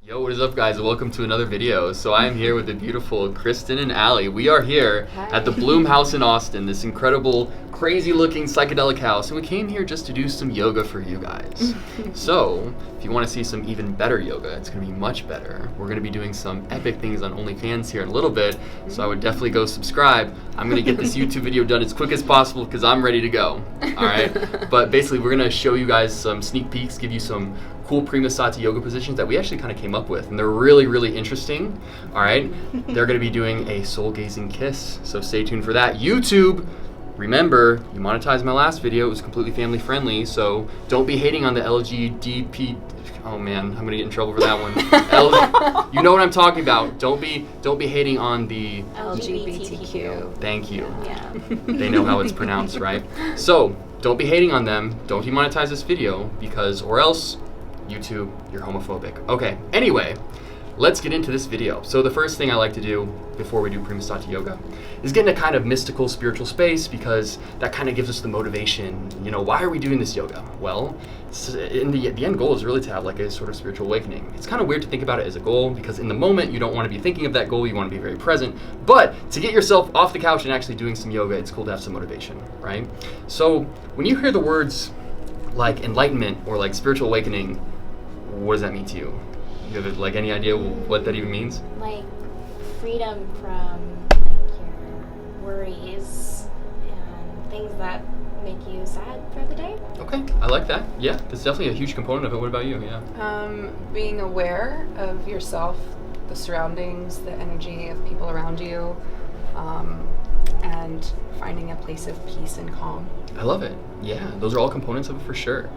Yo, what is up, guys? Welcome to another video. So I am here with the beautiful Kristen and Allie. We are here at the Bloom House in Austin, this incredible, crazy-looking psychedelic house, and we came here just to do some yoga for you guys. So, if you want to see some even better yoga, it's going to be much better. We're going to be doing some epic things on OnlyFans here in a little bit, so I would definitely go subscribe. I'm going to get this YouTube video done as quick as possible because I'm ready to go. All right? But basically, we're going to show you guys some sneak peeks, give you some cool prima sati yoga positions that we actually kind of came up with, and they're really, really interesting. All right, they're going to be doing a soul gazing kiss, so stay tuned for that. YouTube, remember, you monetized my last video. It was completely family friendly, so don't be hating on the LGDP. Oh man, I'm gonna get in trouble for that one. You know what I'm talking about. Don't be hating on the LGBTQ. Thank you. Yeah. They know how it's pronounced, right? So don't be hating on them. Don't demonetize this video because, or else, YouTube, you're homophobic. Okay, anyway, let's get into this video. So the first thing I like to do before we do prima sati yoga is get in a kind of mystical, spiritual space because that kind of gives us the motivation. You know, why are we doing this yoga? Well, in the end goal is really to have like a sort of spiritual awakening. It's kind of weird to think about it as a goal because in the moment you don't want to be thinking of that goal, you want to be very present. But to get yourself off the couch and actually doing some yoga, it's cool to have some motivation, right? So when you hear the words like enlightenment or like spiritual awakening, what does that mean to you? You have like any idea what that even means? Like freedom from like your worries and things that make you sad for the day. Okay, I like that. Yeah, that's definitely a huge component of it. What about you? Yeah. Being aware of yourself, the surroundings, the energy of people around you, and finding a place of peace and calm. I love it. Yeah, those are all components of it for sure.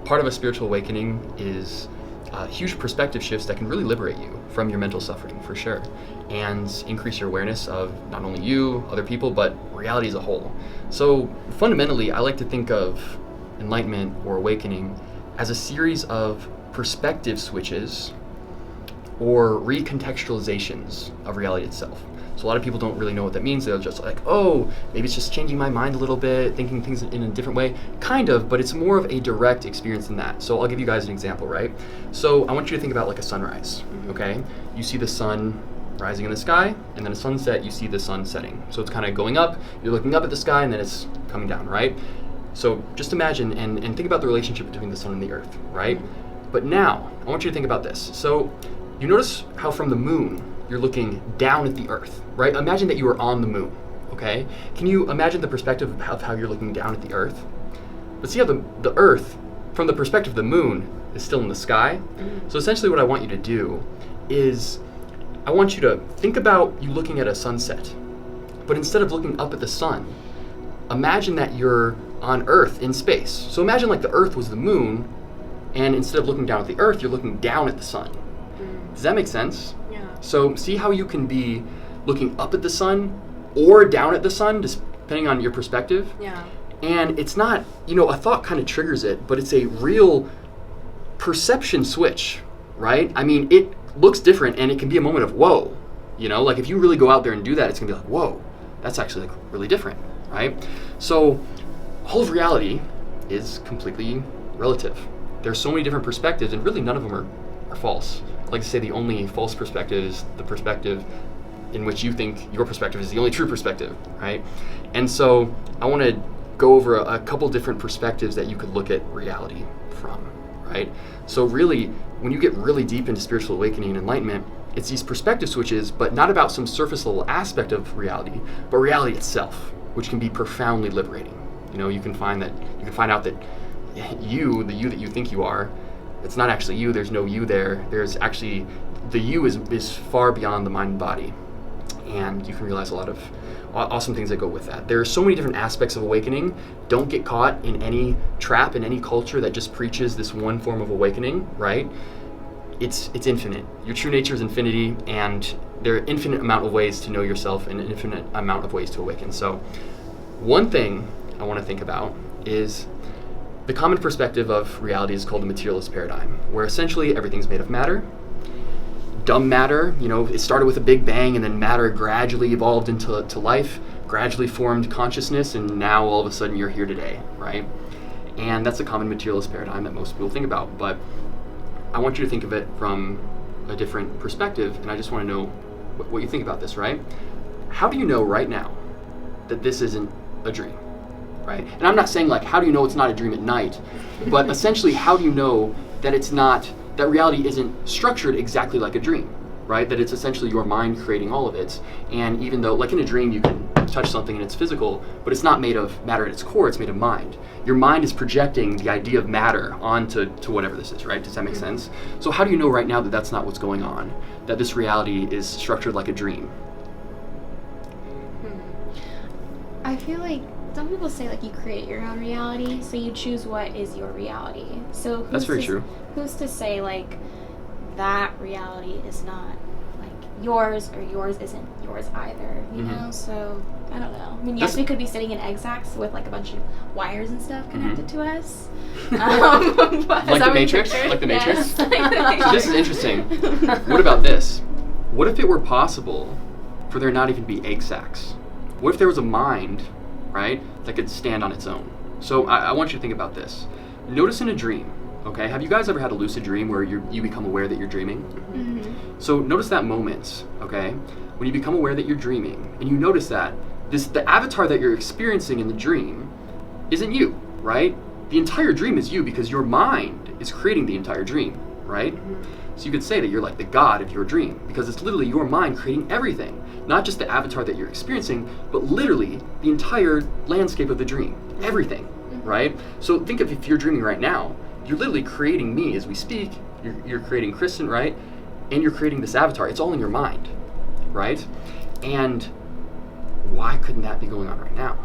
Part of a spiritual awakening is huge perspective shifts that can really liberate you from your mental suffering for sure and increase your awareness of not only you, other people, but reality as a whole. So fundamentally, I like to think of enlightenment or awakening as a series of perspective switches or recontextualizations of reality itself. So a lot of people don't really know what that means. They're just like, oh, maybe it's just changing my mind a little bit, thinking things in a different way. Kind of, but it's more of a direct experience than that. So I'll give you guys an example, right? So I want you to think about like a sunrise, okay? You see the sun rising in the sky, and then a sunset, you see the sun setting. So it's kind of going up, you're looking up at the sky, and then it's coming down, right? So just imagine and think about the relationship between the sun and the earth, right? But now, I want you to think about this. So you notice how from the moon, you're looking down at the earth, right? Imagine that you are on the moon, okay? Can you imagine the perspective of how you're looking down at the earth? But see how the earth, from the perspective of the moon, is still in the sky? So essentially what I want you to do is, I want you to think about you looking at a sunset, but instead of looking up at the sun, imagine that you're on Earth in space. So imagine like the earth was the moon, and instead of looking down at the earth, you're looking down at the sun. Does that make sense? So see how you can be looking up at the sun or down at the sun, just depending on your perspective? Yeah. And it's not, you know, a thought kind of triggers it, but it's a real perception switch, right? I mean, it looks different and it can be a moment of, whoa, you know, like if you really go out there and do that, it's gonna be like, whoa, that's actually like really different, right? So all of reality is completely relative. There's so many different perspectives and really none of them are false. I like to say the only false perspective is the perspective in which you think your perspective is the only true perspective, right? And so I want to go over a couple different perspectives that you could look at reality from, right? So really, when you get really deep into spiritual awakening and enlightenment, it's these perspective switches, but not about some surface level aspect of reality, but reality itself, which can be profoundly liberating. You know, you can find out that you, the you that you think you are, it's not actually you. There's no you there. There's actually, the you is far beyond the mind and body. And you can realize a lot of awesome things that go with that. There are so many different aspects of awakening. Don't get caught in any trap in any culture that just preaches this one form of awakening, right? It's infinite. Your true nature is infinity, and there are infinite amount of ways to know yourself and an infinite amount of ways to awaken. So one thing I want to think about is the common perspective of reality is called the materialist paradigm, where essentially everything's made of matter. Dumb matter, you know, it started with a big bang and then matter gradually evolved into life, gradually formed consciousness, and now all of a sudden you're here today, right? And that's a common materialist paradigm that most people think about, but I want you to think of it from a different perspective, and I just want to know what you think about this, right? How do you know right now that this isn't a dream, right? And I'm not saying like, how do you know it's not a dream at night, but essentially, how do you know that it's not, that reality isn't structured exactly like a dream, right? That it's essentially your mind creating all of it. And even though, like in a dream, you can touch something and it's physical, but it's not made of matter at its core, it's made of mind. Your mind is projecting the idea of matter onto whatever this is, right? Does that make sense? So how do you know right now that that's not what's going on? That this reality is structured like a dream? I feel like some people say like you create your own reality, so you choose what is your reality. So That's very true. Who's to say like that reality is not like yours, or yours isn't yours either, you know? So I don't know. I mean, yes, we could be sitting in egg sacs with like a bunch of wires and stuff connected to us. Like the Matrix? Like the Matrix? So this is interesting. What about this? What if it were possible for there not even be egg sacs? What if there was a mind, right, that could stand on its own? So I want you to think about this. Notice in a dream, okay? Have you guys ever had a lucid dream where you become aware that you're dreaming? So notice that moment, okay? When you become aware that you're dreaming, and you notice that the avatar that you're experiencing in the dream isn't you, right? The entire dream is you because your mind is creating the entire dream, right? So you could say that you're like the god of your dream because it's literally your mind creating everything. Not just the avatar that you're experiencing, but literally the entire landscape of the dream. Everything, right? So think of if you're dreaming right now, you're literally creating me as we speak. You're creating Kristen, right? And you're creating this avatar. It's all in your mind, right? And why couldn't that be going on right now?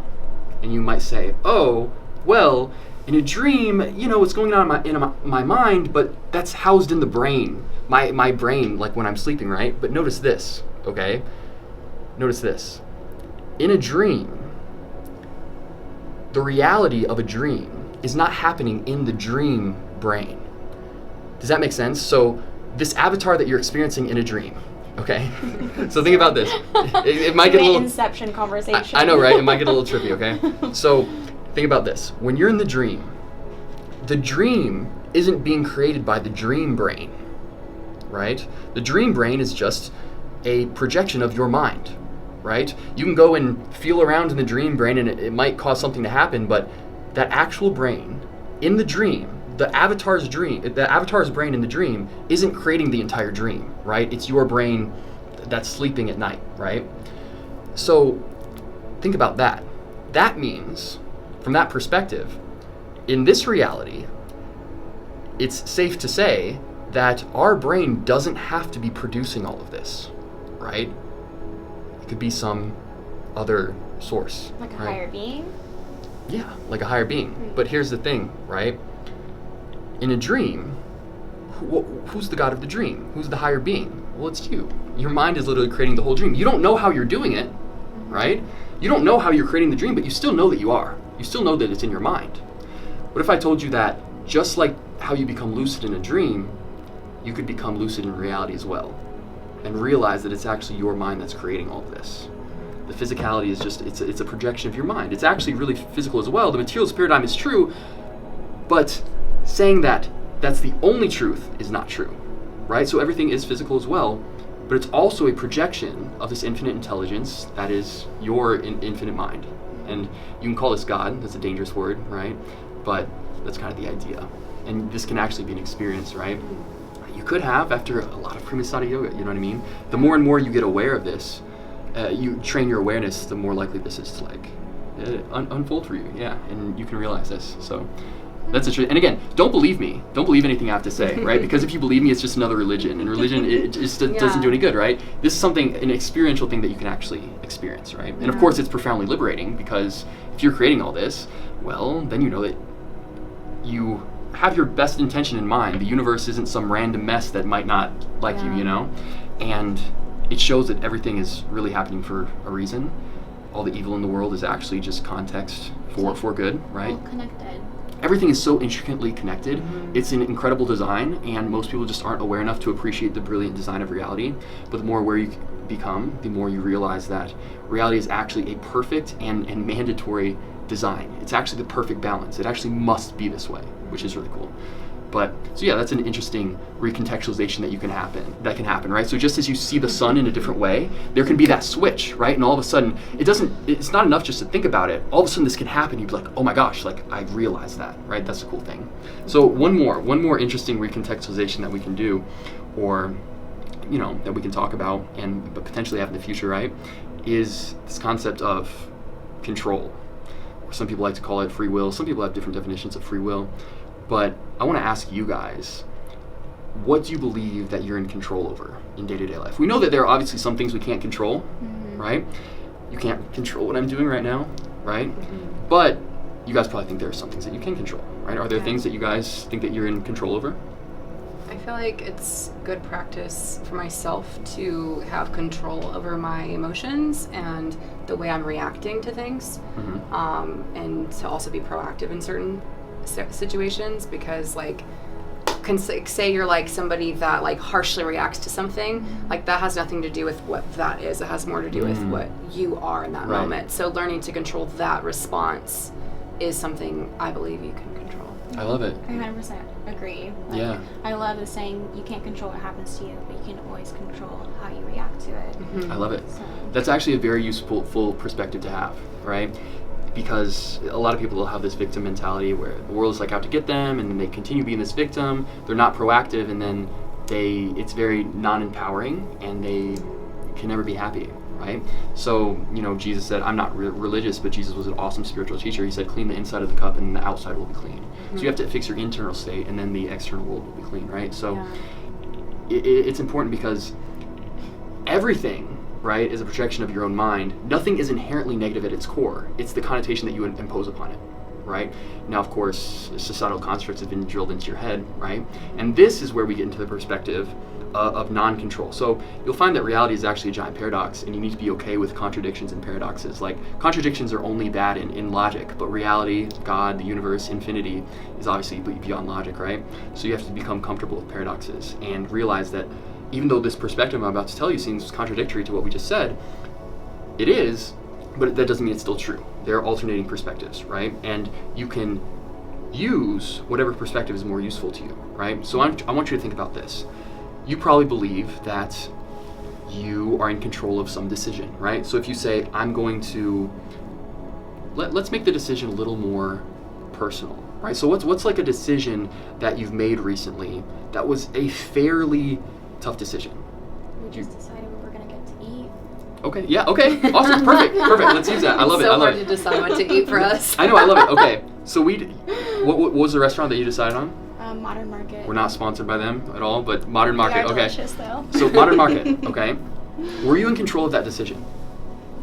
And you might say, oh, well, in a dream, you know, what's going on in my mind, but that's housed in the brain. My brain, like when I'm sleeping, right? But notice this, okay? Notice this. In a dream, the reality of a dream is not happening in the dream brain. Does that make sense? So this avatar that you're experiencing in a dream, okay? So think about this. It might get a little Inception conversation. I know, right? It might get a little trippy, okay? So think about this. When you're in the dream isn't being created by the dream brain, right? The dream brain is just a projection of your mind, right? You can go and feel around in the dream brain and it might cause something to happen, but that actual brain in the dream, the avatar's brain in the dream isn't creating the entire dream, right? It's your brain that's sleeping at night, right? So think about that. That means, from that perspective, in this reality, it's safe to say that our brain doesn't have to be producing all of this, right? It could be some other source. Like a right? higher being? Yeah, like a higher being. But here's the thing, right? In a dream, who's the god of the dream? Who's the higher being? Well, it's you. Your mind is literally creating the whole dream. You don't know how you're doing it, right? You don't know how you're creating the dream, but you still know that you are. You still know that it's in your mind. What if I told you that just like how you become lucid in a dream, you could become lucid in reality as well, and realize that it's actually your mind that's creating all of this. The physicality is just, it's a projection of your mind. It's actually really physical as well. The materialist paradigm is true, but saying that that's the only truth is not true, right? So everything is physical as well, but it's also a projection of this infinite intelligence that is your infinite mind. And you can call this God, that's a dangerous word, right? But that's kind of the idea. And this can actually be an experience, right? You could have after a lot of Primasada yoga, you know what I mean? The more and more you get aware of this, you train your awareness, the more likely this is to like unfold for you, yeah. And you can realize this, so. That's the truth. And again, don't believe me. Don't believe anything I have to say, right? Because if you believe me, it's just another religion. And religion, it just doesn't do any good, right? This is something, an experiential thing that you can actually experience, right? And of course, it's profoundly liberating because if you're creating all this, well, then you know that you have your best intention in mind. The universe isn't some random mess that might not like you, you know? And it shows that everything is really happening for a reason. All the evil in the world is actually just context for good, right? All connected. Everything is so intricately connected. It's an incredible design, and most people just aren't aware enough to appreciate the brilliant design of reality. But the more aware you become, the more you realize that reality is actually a perfect and mandatory design. It's actually the perfect balance. It actually must be this way, which is really cool. But so yeah, that's an interesting recontextualization that can happen, right? So just as you see the sun in a different way, there can be that switch, right? And all of a sudden, it's not enough just to think about it. All of a sudden this can happen. You'd be like, oh my gosh, like I realized that, right? That's a cool thing. So one more interesting recontextualization that we can do, or that we can talk about and potentially have in the future, right, is this concept of control. Some people like to call it free will. Some people have different definitions of free will. But I want to ask you guys, what do you believe that you're in control over in day-to-day life? We know that there are obviously some things we can't control, right? You can't control what I'm doing right now, right? But you guys probably think there are some things that you can control, right? Are there things that you guys think that you're in control over? I feel like it's good practice for myself to have control over my emotions and the way I'm reacting to things, and to also be proactive in certain situations, because like say you're like somebody that like harshly reacts to something, like that has nothing to do with what that is. It has more to do with what you are in that moment. So learning to control that response is something I believe you can control. I love it. I 100% agree. Like, yeah. I love the saying, you can't control what happens to you, but you can always control how you react to it. I love it. So. That's actually a very useful full perspective to have, right? Because a lot of people will have this victim mentality where the world is like out to get them, and then they continue being this victim. They're not proactive, and then it's very non-empowering, and they can never be happy, right? So, Jesus said, I'm not religious, but Jesus was an awesome spiritual teacher. He said, clean the inside of the cup and the outside will be clean. So you have to fix your internal state, and then the external world will be clean, right? So it's important because everything, right, is a projection of your own mind. Nothing is inherently negative at its core. It's the connotation that you impose upon it, right? Now, of course, societal constructs have been drilled into your head, right? And this is where we get into the perspective of non-control. So you'll find that reality is actually a giant paradox, and you need to be okay with contradictions and paradoxes. Like, contradictions are only bad in logic, but reality, God, the universe, infinity is obviously beyond logic, right? So you have to become comfortable with paradoxes and realize that even though this perspective I'm about to tell you seems contradictory to what we just said, it is, but that doesn't mean it's still true. There are alternating perspectives, right? And you can use whatever perspective is more useful to you, right? So I want you to think about this. You probably believe that you are in control of some decision, right? So if you say, I'm going to, let's make the decision a little more personal, right? So what's like a decision that you've made recently that was a fairly tough decision? We just decided we were going to get to eat. Okay, yeah, okay, awesome, perfect, let's use that. I love it, I love it. It's so hard to decide what to eat for us. I know, I love it, okay. So what was the restaurant that you decided on? Modern Market. We're not sponsored by them at all, but Modern Market, They are okay. delicious, though. So Modern Market, okay. Were you in control of that decision?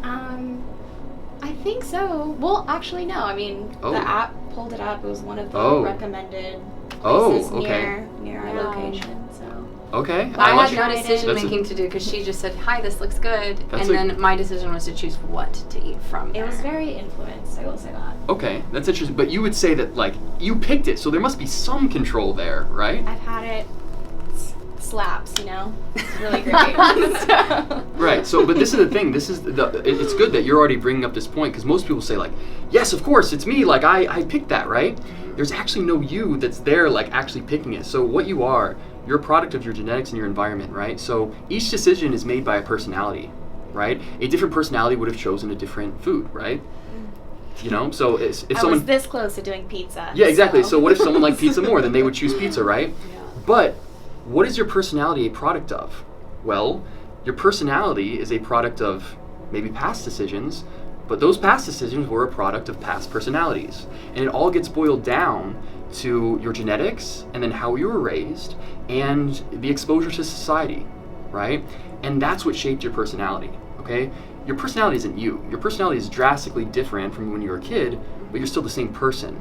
I think so. Well, actually, no. I mean, the app pulled it up. It was one of the recommended places near our location. So. Okay. I had no decision making to do because she just said, "Hi, this looks good," and then my decision was to choose what to eat from there. It was very influenced. I will say that. Okay, that's interesting. But you would say that like you picked it, so there must be some control there, right? I've had it. Slaps, It's really great. So. Right. So, but this is the thing. It's good that you're already bringing up this point, because most people say like, yes, of course, it's me. Like I picked that, right? There's actually no you that's there, like actually picking it. So what you are, you're a product of your genetics and your environment, right? So each decision is made by a personality, right? A different personality would have chosen a different food, right? So if I someone was this close to doing pizza. Yeah, exactly. So what if someone liked pizza more? Then they would choose pizza, right? Yeah. But what is your personality a product of? Well, your personality is a product of maybe past decisions, but those past decisions were a product of past personalities. And it all gets boiled down to your genetics, and then how you were raised, and the exposure to society, right? And that's what shaped your personality, okay? Your personality isn't you. Your personality is drastically different from when you were a kid, but you're still the same person,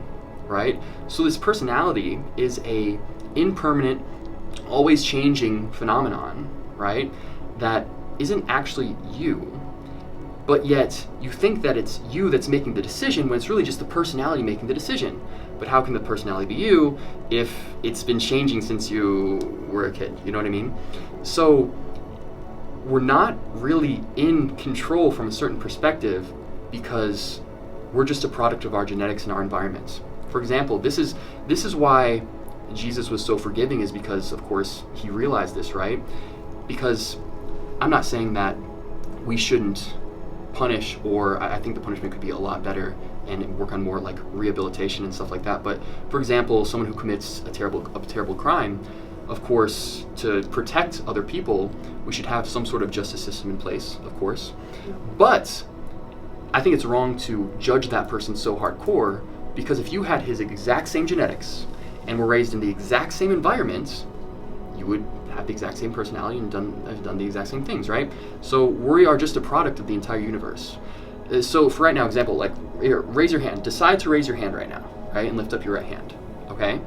right? So this personality is a impermanent, always changing phenomenon, right? That isn't actually you, but yet you think that it's you that's making the decision when it's really just the personality making the decision. But how can the personality be you if it's been changing since you were a kid? You know what I mean? So we're not really in control from a certain perspective because we're just a product of our genetics and our environments. For example, this is why Jesus was so forgiving is because, of course, he realized this, right? Because I'm not saying that we shouldn't punish, or I think the punishment could be a lot better and work on more like rehabilitation and stuff like that. But for example, someone who commits a terrible crime, of course, to protect other people, we should have some sort of justice system in place, of course. But I think it's wrong to judge that person so hardcore, because if you had his exact same genetics and were raised in the exact same environment, you would have the exact same personality and have done the exact same things, right? So we are just a product of the entire universe. So for right now, example, like here, raise your hand. Decide to raise your hand right now, right? And lift up your right hand, okay?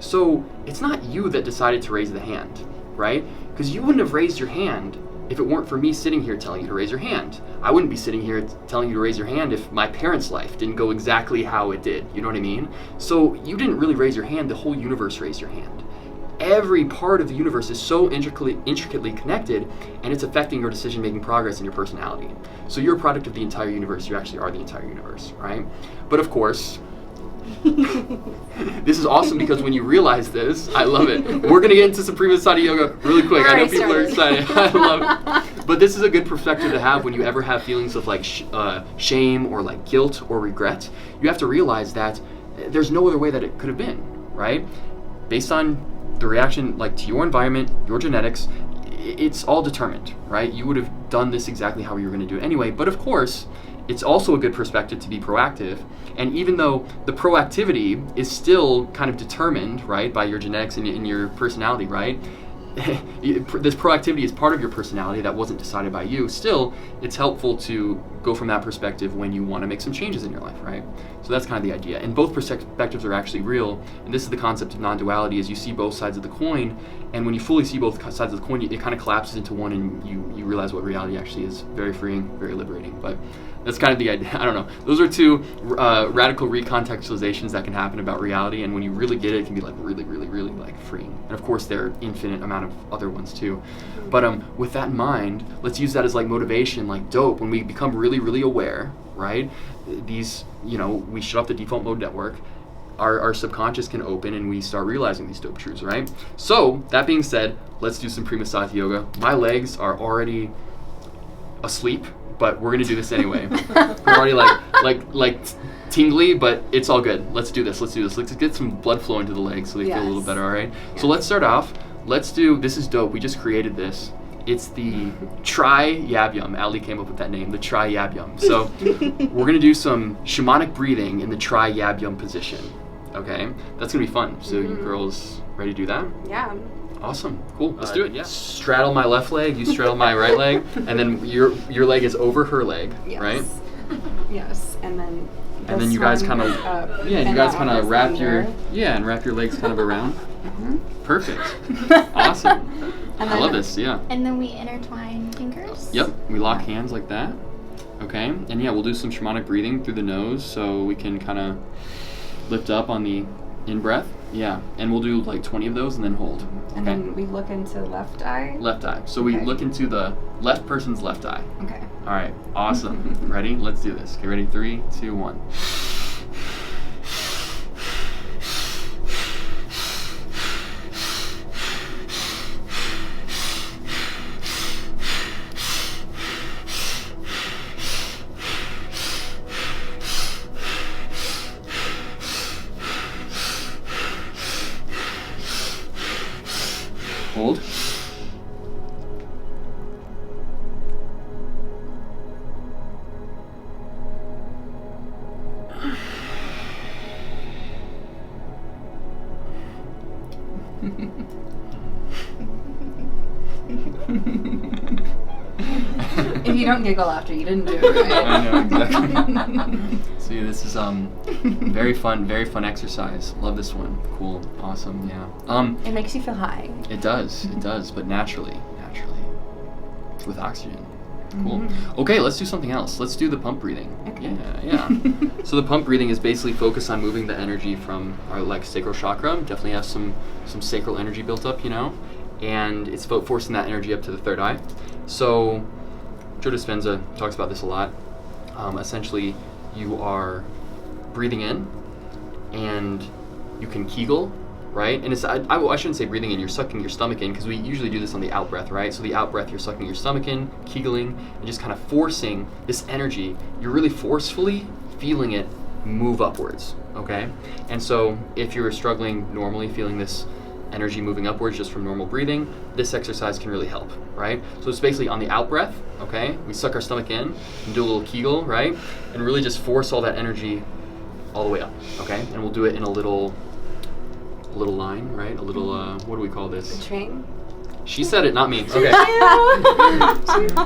So it's not you that decided to raise the hand, right? Because you wouldn't have raised your hand if it weren't for me sitting here telling you to raise your hand. I wouldn't be sitting here telling you to raise your hand if my parents' life didn't go exactly how it did. You know what I mean? So you didn't really raise your hand, the whole universe raised your hand. Every part of the universe is so intricately connected, and it's affecting your decision-making progress and your personality. So you're a product of the entire universe. You actually are the entire universe, right? But of course, this is awesome because when you realize this, I love it. We're going to get into Suprema Sati Yoga really quick. I know people are excited. I love it. But this is a good perspective to have when you ever have feelings of like shame or like guilt or regret. You have to realize that there's no other way that it could have been, right? Based on the reaction like to your environment, your genetics, it's all determined, right? You would have done this exactly how you were going to do it anyway. But of course, it's also a good perspective to be proactive. And even though the proactivity is still kind of determined, right, by your genetics and your personality, right? This proactivity is part of your personality that wasn't decided by you. Still, it's helpful to go from that perspective when you want to make some changes in your life, right? So that's kind of the idea. And both perspectives are actually real. And this is the concept of non-duality, is you see both sides of the coin. And when you fully see both sides of the coin, it kind of collapses into one, and you realize what reality actually is. Very freeing, very liberating. But that's kind of the idea. I don't know. Those are two radical recontextualizations that can happen about reality, and when you really get it, it can be like really, really, really like freeing. And of course, there are infinite amount of other ones too. But with that in mind, let's use that as like motivation, like dope. When we become really, really aware, right? These, we shut off the default mode network. Our subconscious can open, and we start realizing these dope truths, right? So that being said, let's do some Prima Sati Yoga. My legs are already asleep, but we're gonna do this anyway. We're already like tingly, but it's all good. Let's do this. Let's get some blood flow into the legs so they feel a little better, all right? Yeah. So let's start off. This is dope. We just created this. It's the Tri-Yab-Yum. Ali came up with that name, the Tri-Yab-Yum. So we're gonna do some shamanic breathing in the Tri-Yab-Yum position, okay? That's gonna be fun. So you girls ready to do that? Yeah. Awesome. Cool. Let's do it. Yeah. Straddle my left leg, you straddle my right leg, and then your leg is over her leg, right? Yes. And then you guys kind of wrap your legs kind of around. Perfect. Awesome. I love this. Yeah. And then we intertwine fingers. Yep. We lock hands like that. Okay. And yeah, we'll do some shamanic breathing through the nose so we can kind of lift up on the in-breath. Yeah, and we'll do like 20 of those and then hold. Okay? And then we look into left eye? Left eye. So we look into the left person's left eye. Okay. All right, awesome. Ready? Let's do this. Okay, ready? 3, 2, 1. Hold. If you don't giggle after, you didn't do it right. I know, exactly. See, this is very fun exercise. Love this one. Cool, awesome, yeah. It makes you feel high. It does, but naturally, with oxygen. Cool. Okay, let's do something else. Let's do the pump breathing. Okay. Yeah. So the pump breathing is basically focused on moving the energy from our sacral chakra. Definitely has some sacral energy built up, and it's forcing that energy up to the third eye. So Joe Dispenza talks about this a lot. Essentially, you are breathing in, and you can Kegel, right? And I shouldn't say breathing in, you're sucking your stomach in, because we usually do this on the out breath, right? So the out breath, you're sucking your stomach in, kegeling, and just kind of forcing this energy. You're really forcefully feeling it move upwards, okay? And so if you're struggling normally feeling this energy moving upwards just from normal breathing, this exercise can really help, right? So it's basically on the out breath, okay? We suck our stomach in and do a little kegel, right? And really just force all that energy all the way up, okay? And we'll do it in a little line, right? A little, what do we call this? A train? She said it, not me. Okay.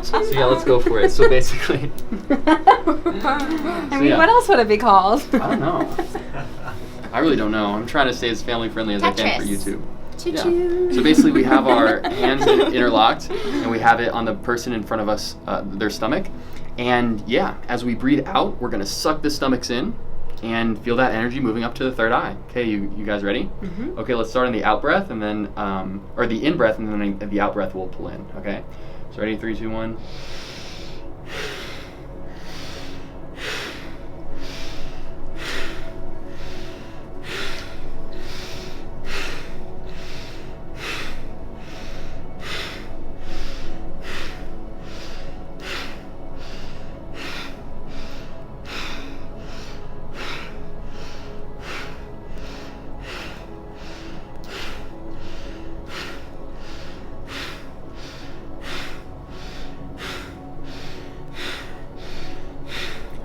So yeah, let's go for it. So basically. I mean, what else would it be called? I don't know. I really don't know. I'm trying to stay as family friendly as I can for YouTube. Yeah. So basically we have our hands interlocked and we have it on the person in front of us, their stomach. And yeah, as we breathe out, we're going to suck the stomachs in and feel that energy moving up to the third eye. Okay, you guys ready? Mm-hmm. Okay, let's start on the out breath and then, or the in breath and then the out breath we'll pull in. Okay, so ready? 3, 2, 1.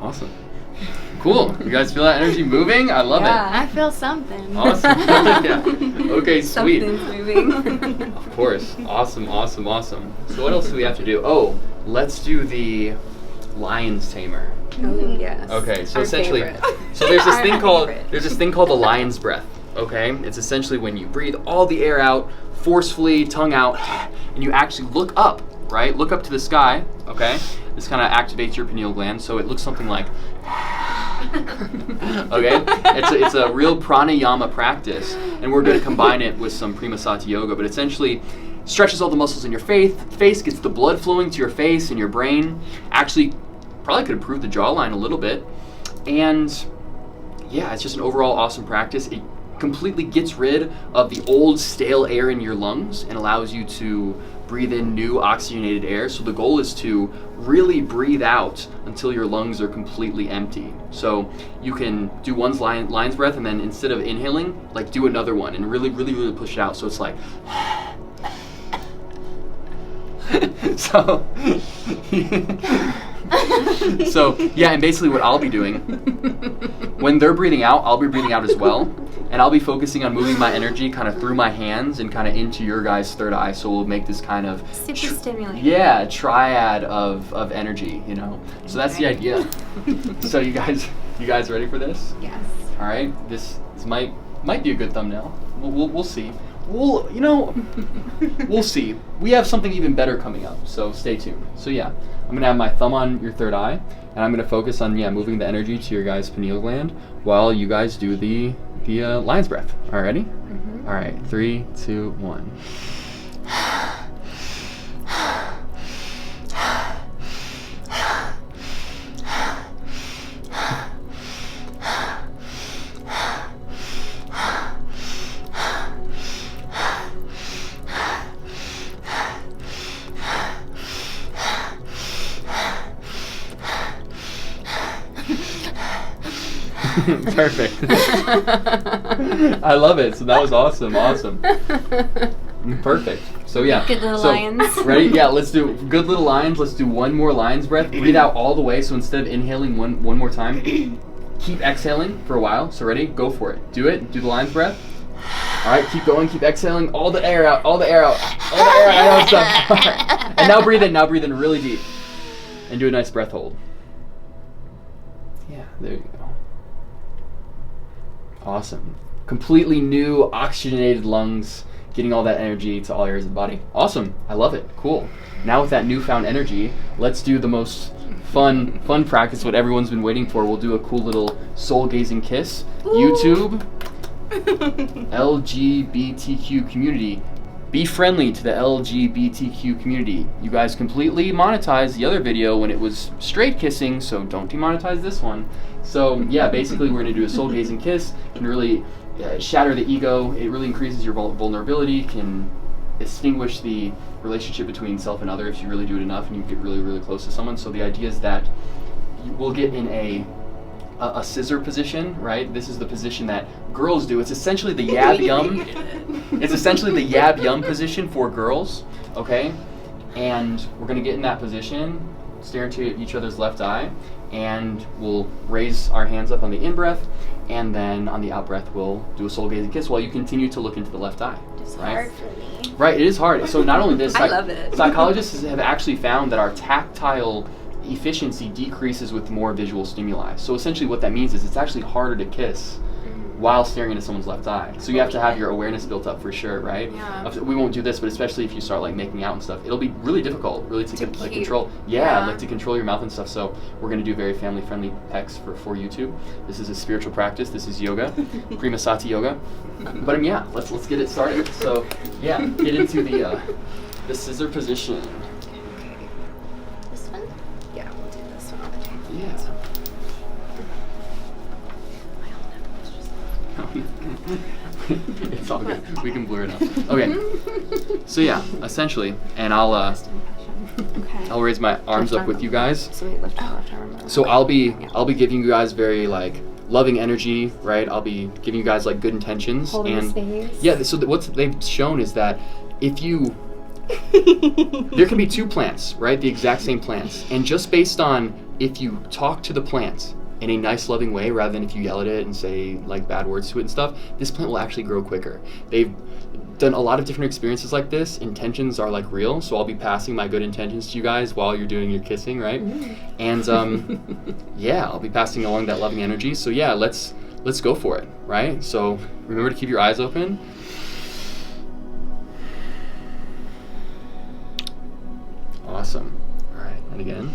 Awesome. Cool. You guys feel that energy moving? I love it. I feel something. Awesome. Yeah. Okay, sweet. Something's moving. Of course. Awesome, awesome, awesome. So what else do we have to do? Oh, let's do the lion's tamer. Oh, yes. Okay, so Our essentially, favorite. so there's this thing called favorite. the lion's breath. Okay, it's essentially when you breathe all the air out forcefully, tongue out, and you actually look up, right? Look up to the sky. Okay, this kind of activates your pineal gland, so it looks something like. Okay, it's a real pranayama practice, and we're going to combine it with some prima sati yoga, but essentially stretches all the muscles in your face, gets the blood flowing to your face and your brain. Actually, probably could improve the jawline a little bit, and yeah, it's just an overall awesome practice. It completely gets rid of the old stale air in your lungs and allows you to breathe in new oxygenated air. So the goal is to really breathe out until your lungs are completely empty. So you can do one lion's breath and then instead of inhaling, like do another one and really, really, really push it out. So it's like, so yeah, and basically what I'll be doing, when they're breathing out, I'll be breathing out as well. And I'll be focusing on moving my energy kind of through my hands and kind of into your guys' third eye. So we'll make this kind of super stimulating. Yeah, triad of energy, you know. So that's the idea. So you guys ready for this? Yes. All right. This might be a good thumbnail. We'll see. We'll see. We have something even better coming up. So stay tuned. So yeah, I'm gonna have my thumb on your third eye, and I'm gonna focus on moving the energy to your guys' pineal gland while you guys do the lion's breath. All right, ready? Mm-hmm. All right, 3, 2, 1. Perfect. I love it. So that was awesome. Perfect. So yeah. Good little lions. Ready? Yeah, let's do good little lions. Let's do one more lion's breath. Breathe out all the way. So instead of inhaling one more time, keep exhaling for a while. So ready? Go for it. Do it. Do the lion's breath. All right, keep going. Keep exhaling all the air out. All the air out. I know it's done. All right. And now breathe in. Now breathe in really deep. And do a nice breath hold. Yeah, there you go. Awesome. Completely new oxygenated lungs, getting all that energy to all areas of the body. Awesome. I love it. Cool. Now with that newfound energy, let's do the most fun practice, what everyone's been waiting for. We'll do a cool little soul-gazing kiss. Ooh. YouTube, LGBTQ community. Be friendly to the LGBTQ community. You guys completely monetized the other video when it was straight kissing, so don't demonetize this one. So yeah, basically we're gonna do a soul gazing kiss and really shatter the ego. It really increases your vulnerability, can extinguish the relationship between self and other if you really do it enough and you get really, really close to someone. So the idea is that we'll get in a scissor position, right? This is the position that girls do. It's essentially the yab yum. It's essentially the yab yum position for girls, okay? And we're gonna get in that position, stare into each other's left eye, and we'll raise our hands up on the in-breath, and then on the out-breath, we'll do a soul-gazing kiss while you continue to look into the left eye. It's right? hard for me. Right, it is hard. So not only this, I love it. Psychologists have actually found that our tactile efficiency decreases with more visual stimuli. So essentially what that means is it's actually harder to kiss while staring into someone's left eye. So you have to have your awareness built up for sure, right? Yeah. We won't do this, but especially if you start like making out and stuff, it'll be really difficult, really to keep. control. Yeah. Like to control your mouth and stuff. So we're gonna do very family-friendly pecs for YouTube. This is a spiritual practice. This is yoga, Prima Sati yoga. But yeah, let's get it started. So yeah, get into the scissor position. This one? Yeah, we'll do this one on the table. Yeah. It's all good. We can blur it out. Okay. So yeah, essentially, and I'll raise my arms up with you guys. So we lift our left arm up. So I'll be giving you guys very like loving energy, right? I'll be giving you guys like good intentions. Holding and space. yeah, so what they've shown is that if you there can be two plants, right? The exact same plants. And just based on if you talk to the plants in a nice, loving way, rather than if you yell at it and say like bad words to it and stuff, this plant will actually grow quicker. They've done a lot of different experiences like this. Intentions are like real, so I'll be passing my good intentions to you guys while you're doing your kissing, right? And yeah, I'll be passing along that loving energy. So yeah, let's go for it, right? So remember to keep your eyes open. Awesome. All right, and again.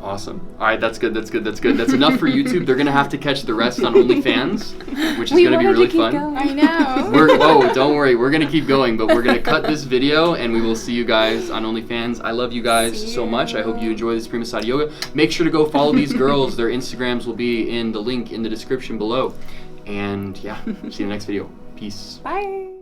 Awesome. All right, that's good. That's enough for YouTube. They're gonna have to catch the rest on OnlyFans, which is gonna be really fun. I know. Don't worry. We're gonna keep going, but we're gonna cut this video, and we will see you guys on OnlyFans. I love you guys so much. I hope you enjoy this Prima Sati Yoga. Make sure to go follow these girls. Their Instagrams will be in the link in the description below. And yeah, see you in the next video. Peace. Bye.